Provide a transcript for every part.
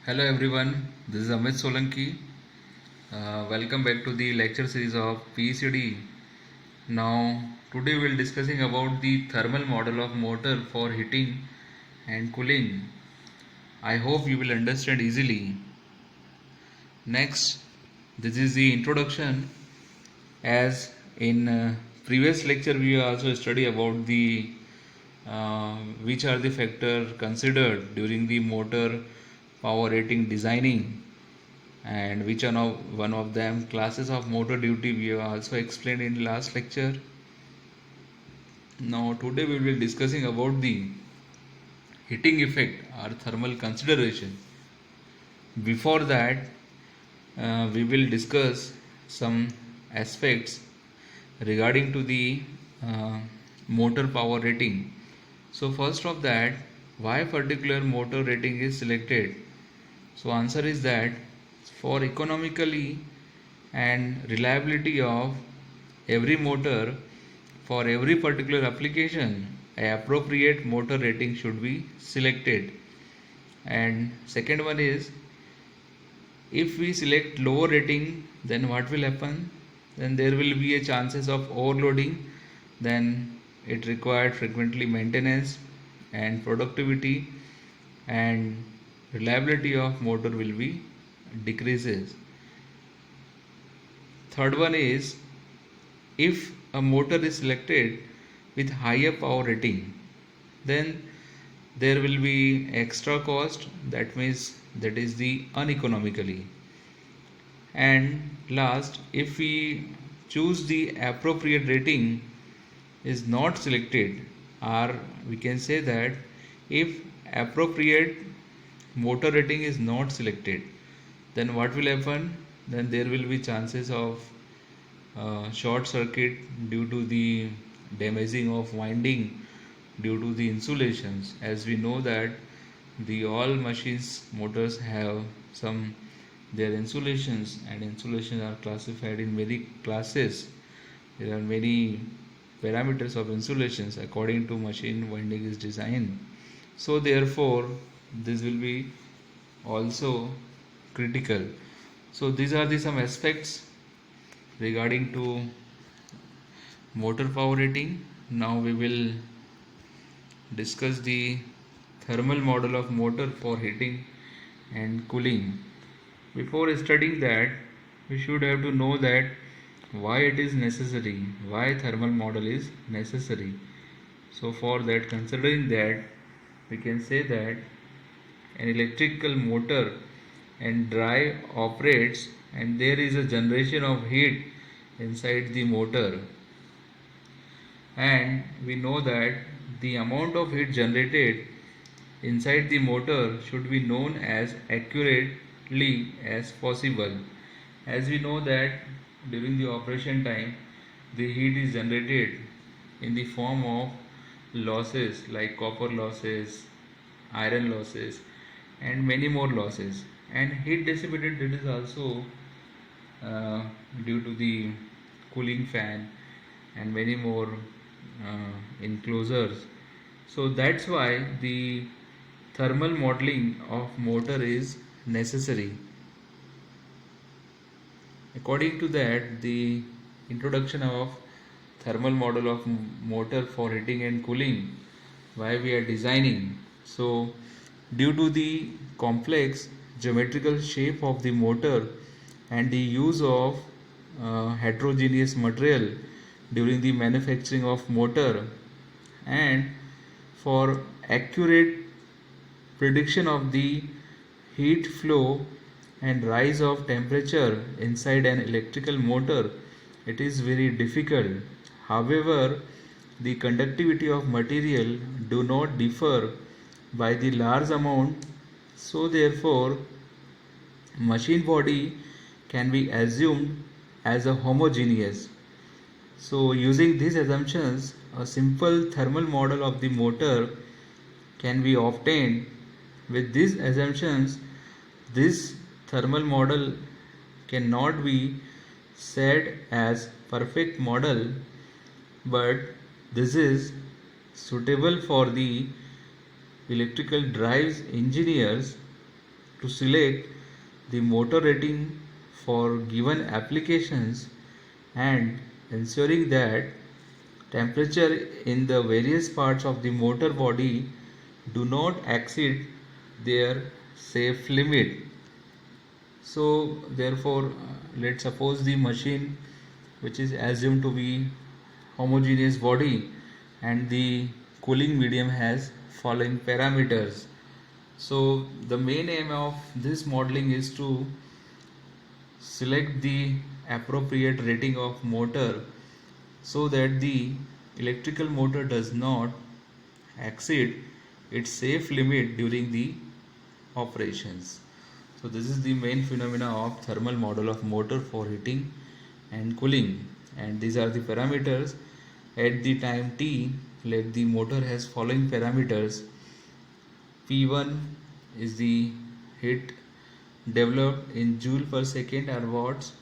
Hello everyone, this is Amit Solanki. Welcome back to the lecture series of PECD. Now, today we'll discussing about the thermal model of motor for heating and cooling. I hope you will understand easily. Next, this is the introduction. As in previous lecture, we also study about the which are the factors considered during the motor power rating designing, and which are now one of them classes of motor duty we have also explained in last lecture. Now today we will be discussing about the heating effect or thermal consideration. Before that, we will discuss some aspects regarding to the uh, motor power rating. So first of that, why particular motor rating is selected? So answer is that for economically and reliability of every motor for every particular application, a appropriate motor rating should be selected. And second one is, if we select lower rating, then what will happen? Then there will be a chances of overloading. Then it required frequently maintenance and productivity and reliability of motor will be decreases. Third one is, if a motor is selected with higher power rating, then there will be extra cost, that means that is the uneconomically. And last, if we choose the appropriate rating is not selected, or we can say that if appropriate motor rating is not selected, then what will happen? Then there will be chances of short circuit due to the damaging of winding due to the insulations. As we know that the all machines motors have some their insulations, and insulations are classified in many classes. There are many parameters of insulations according to machine winding is designed. So therefore this will be also critical. So these are the some aspects regarding to motor power rating. Now we will discuss the thermal model of motor for heating and cooling. Before studying that, we should have to know that why it is necessary, why thermal model is necessary. So for that, considering that, we can say that an electrical motor and drive operates and there is a generation of heat inside the motor, and we know that the amount of heat generated inside the motor should be known as accurately as possible. As we know that during the operation time the heat is generated in the form of losses like copper losses, iron losses, and many more losses, and heat dissipated, that is also due to the cooling fan and many more enclosures. So that's why the thermal modeling of motor is necessary. According to that, the introduction of thermal model of motor for heating and cooling, why we are designing. So due to the complex geometrical shape of the motor and the use of heterogeneous material during the manufacturing of motor, and for accurate prediction of the heat flow and rise of temperature inside an electrical motor, it is very difficult. However, the conductivity of material do not differ by the large amount, so therefore machine body can be assumed as a homogeneous. So using these assumptions, a simple thermal model of the motor can be obtained. With these assumptions, this thermal model cannot be said as perfect model, but this is suitable for the electrical drives engineers to select the motor rating for given applications and ensuring that temperature in the various parts of the motor body do not exceed their safe limit. So therefore, let's suppose the machine which is assumed to be homogeneous body and the cooling medium has following parameters. So the main aim of this modeling is to select the appropriate rating of motor so that the electrical motor does not exceed its safe limit during the operations. So this is the main phenomena of thermal model of motor for heating and cooling, and these are the parameters. At the time t, let the motor has following parameters. P1 is the heat developed in joule per second or watts.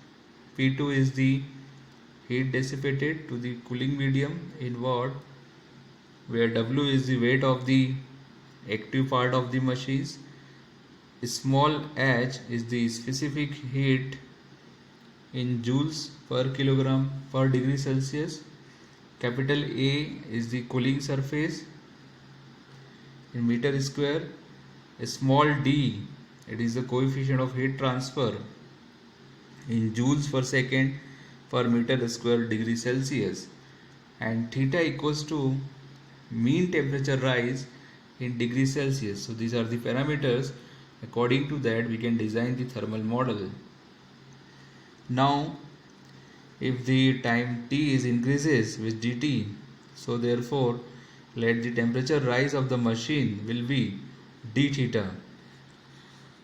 P2 is the heat dissipated to the cooling medium in watt, where W is the weight of the active part of the machines. Small h is the specific heat in joules per kilogram per degree Celsius. Capital A is the cooling surface in meter square. Small d, it is the coefficient of heat transfer in joules per second per meter square degree Celsius, and theta equals to mean temperature rise in degree Celsius. So these are the parameters. According to that, we can design the thermal model. Now if the time t is increases with dt, so therefore let the temperature rise of the machine will be d theta.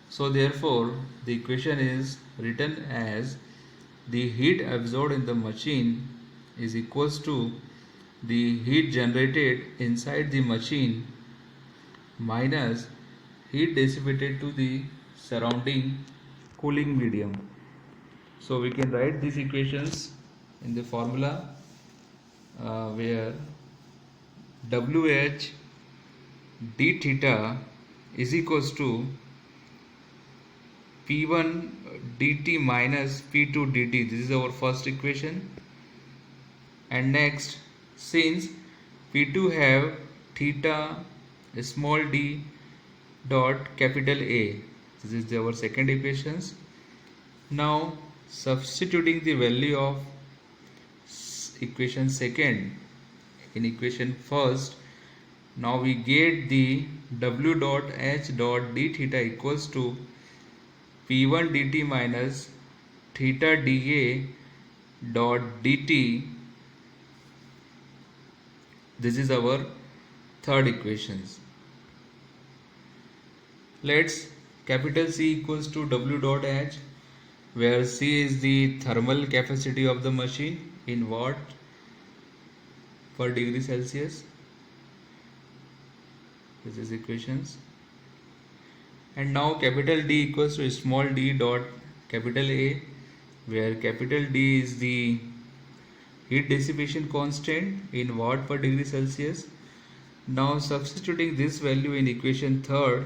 So therefore the equation is written as the heat absorbed in the machine is equals to the heat generated inside the machine minus heat dissipated to the surrounding cooling medium. So we can write these equations in the formula where WH d theta is equals to P1 dt minus P2 dt. This is our first equation. And next, since P2 have theta small d dot capital A, this is our second equations. Now substituting the value of equation second in equation first, now we get the W dot H dot d theta equals to P1 dt minus theta dA dot dt. This is our third equations. Let's capital C equals to W dot H, where C is the thermal capacity of the machine in watt per degree Celsius. This is equations. And now capital D equals to small d dot capital A, where capital D is the heat dissipation constant in watt per degree Celsius. Now substituting this value in equation third,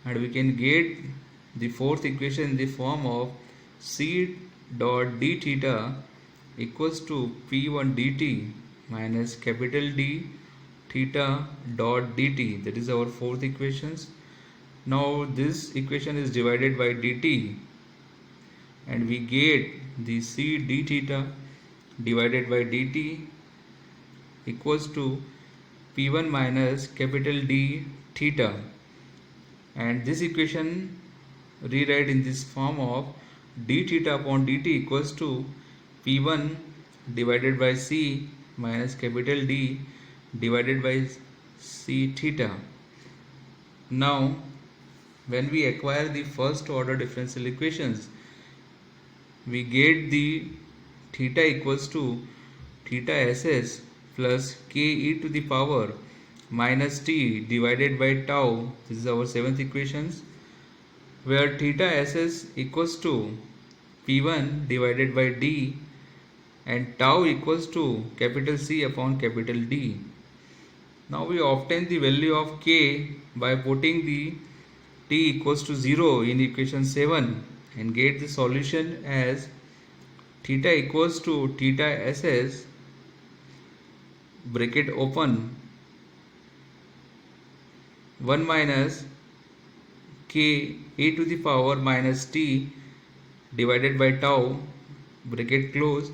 and we can get the fourth equation in the form of C dot d theta equals to P1 dt minus capital D theta dot dt. That is our fourth equations. Now this equation is divided by dt, and we get the C d theta divided by dt equals to P1 minus capital D theta, and this equation rewrite in this form of d theta upon dt equals to P1 divided by C minus capital D divided by C theta. Now when we acquire the first order differential equations, we get the theta equals to theta ss plus k e to the power minus t divided by tau. This is our seventh equations, where theta ss equals to P1 divided by d and tau equals to capital C upon capital D. Now we obtain the value of k by putting the t equals to 0 in equation 7 and get the solution as theta equals to theta ss bracket open 1 minus k e to the power minus t divided by tau bracket close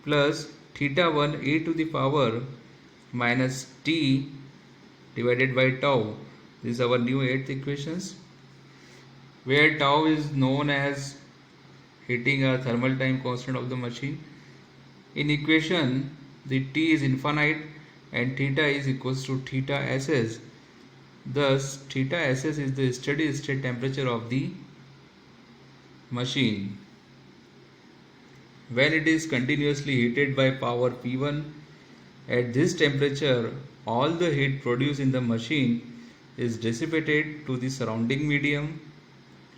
plus theta 1 e to the power minus t divided by tau. This is our new 8th equations, where tau is known as heating or thermal time constant of the machine. In equation, the t is infinite and theta is equals to theta ss. Thus, theta ss is the steady state temperature of the machine. When it is continuously heated by power P1, at this temperature, all the heat produced in the machine is dissipated to the surrounding medium.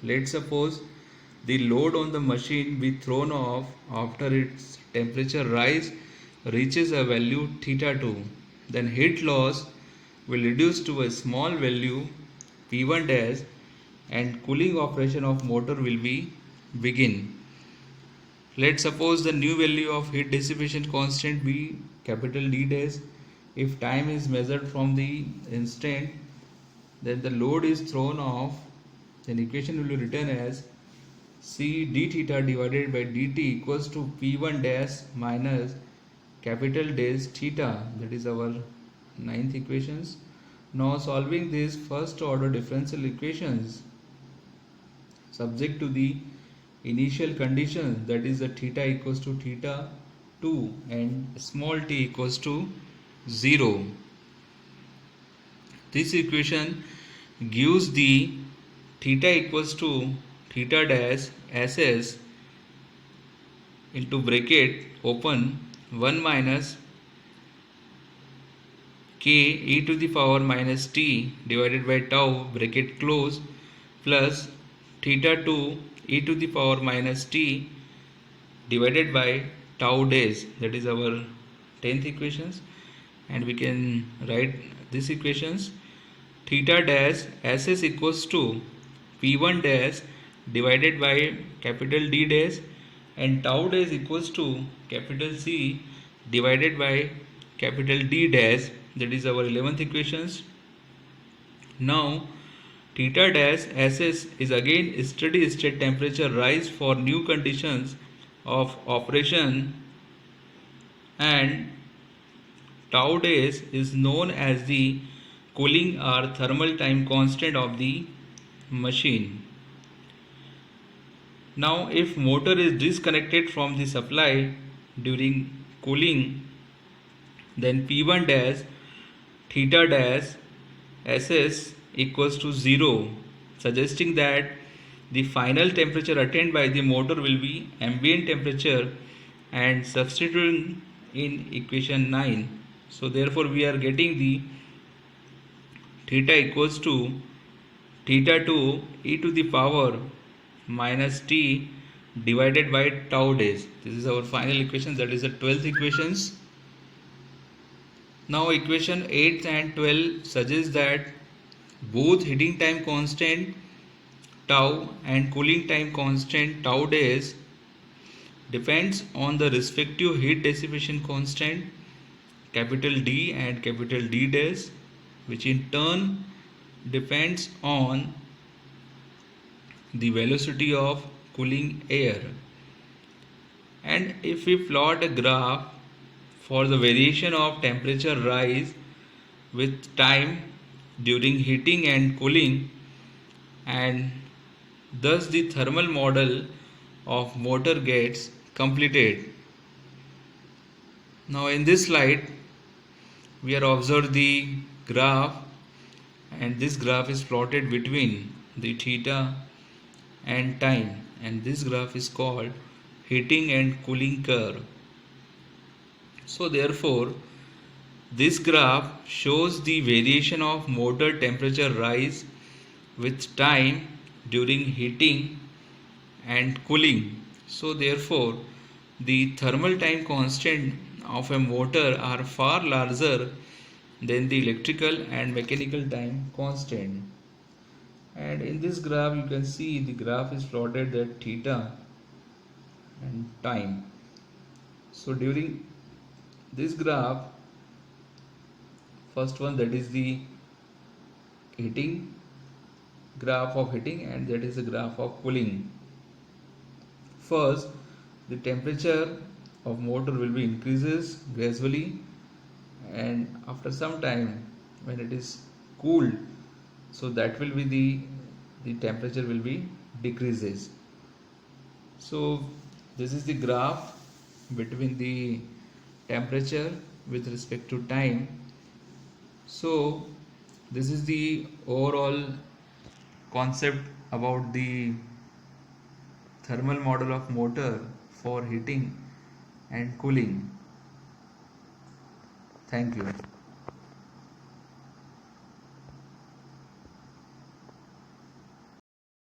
Let's suppose the load on the machine be thrown off after its temperature rise reaches a value theta 2. Then heat loss will reduce to a small value P1 dash and cooling operation of motor will be begin. Let's suppose the new value of heat dissipation constant be capital D dash. If time is measured from the instant then the load is thrown off, then equation will be written as C d theta divided by dt equals to P1 dash minus capital dash theta. That is our 9th equations. Now solving these first order differential equations subject to the initial condition, that is the theta equals to theta 2 and small t equals to 0. This equation gives the theta equals to theta dash ss into bracket open 1 minus k e to the power minus t divided by tau bracket close plus theta 2 e to the power minus t divided by tau dash. That is our 10th equations, and we can write these equations. Theta dash ss equals to p1 dash divided by capital D dash and tau dash equals to capital C divided by capital D dash. That is our 11th equations. Now theta dash ss is again steady state temperature rise for new conditions of operation, and tau dash is known as the cooling or thermal time constant of the machine. Now if motor is disconnected from the supply during cooling, then P1 dash theta dash ss equals to 0, suggesting that the final temperature attained by the motor will be ambient temperature, and substituting in equation 9. So therefore we are getting the theta equals to theta 2 e to the power minus t divided by tau dash. This is our final equation, that is the 12th equations. Now equation 8 and 12 suggests that both heating time constant tau and cooling time constant tau dash depends on the respective heat dissipation constant capital D and capital D dash, which in turn depends on the velocity of cooling air. And if we plot a graph for the variation of temperature rise with time during heating and cooling, and thus the thermal model of motor gets completed. Now in this slide we are observe the graph, and this graph is plotted between the theta and time, and this graph is called heating and cooling curve. So therefore this graph shows the variation of motor temperature rise with time during heating and cooling. So therefore the thermal time constant of a motor are far larger than the electrical and mechanical time constant. And in this graph you can see the graph is plotted at theta and time. So during this graph, first one, that is the heating, graph of heating, and that is the graph of cooling. First, the temperature of motor will be increases gradually, and after some time when it is cooled, so that will be the temperature will be decreases. So this is the graph between the temperature with respect to time. So this is the overall concept about the thermal model of motor for heating and cooling. Thank you.